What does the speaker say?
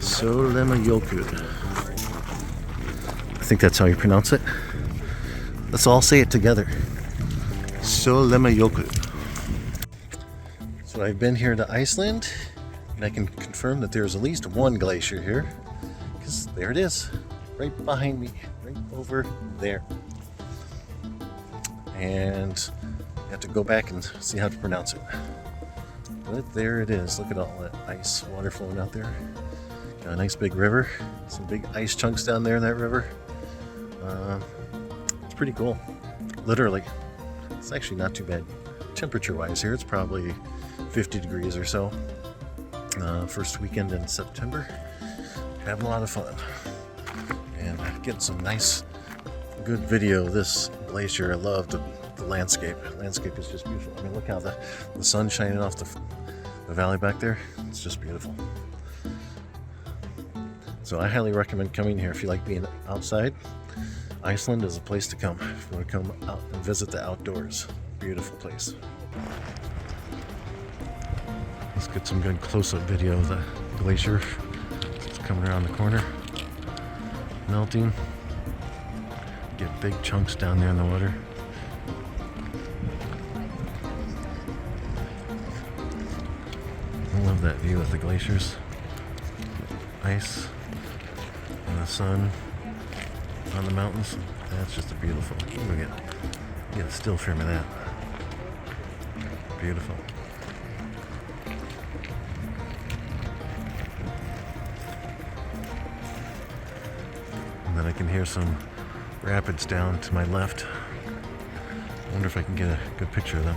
Sólheimajokull. I think that's how you pronounce it. Let's all say it together. Sólheimajokull. So I've been here to Iceland, and I can confirm that there's at least one glacier here, because there it is, right behind me, right over there. And you have to go back and see how to pronounce it. But there it is. Look at all that ice water flowing out there. Got a nice big river. Some big ice chunks down there in that river. It's pretty cool. Literally. It's actually not too bad. Temperature-wise here, it's probably 50 degrees or so. First weekend in September. Having a lot of fun. And getting some nice, good video of this glacier. I love the landscape. The landscape is just beautiful. I mean, look how the sun's shining off the valley back there. It's just beautiful. So I highly recommend coming here if you like being outside. Iceland is a place to come if you want to come out and visit the outdoors. Beautiful place. Let's get some good close-up video of the glacier. It's coming around the corner, melting. Get big chunks down there in the water. I love that view of the glaciers. Ice and the sun on the mountains. That's just a beautiful. Get a still frame of that. Beautiful. And then I can hear some rapids down to my left. I wonder if I can get a good picture of them.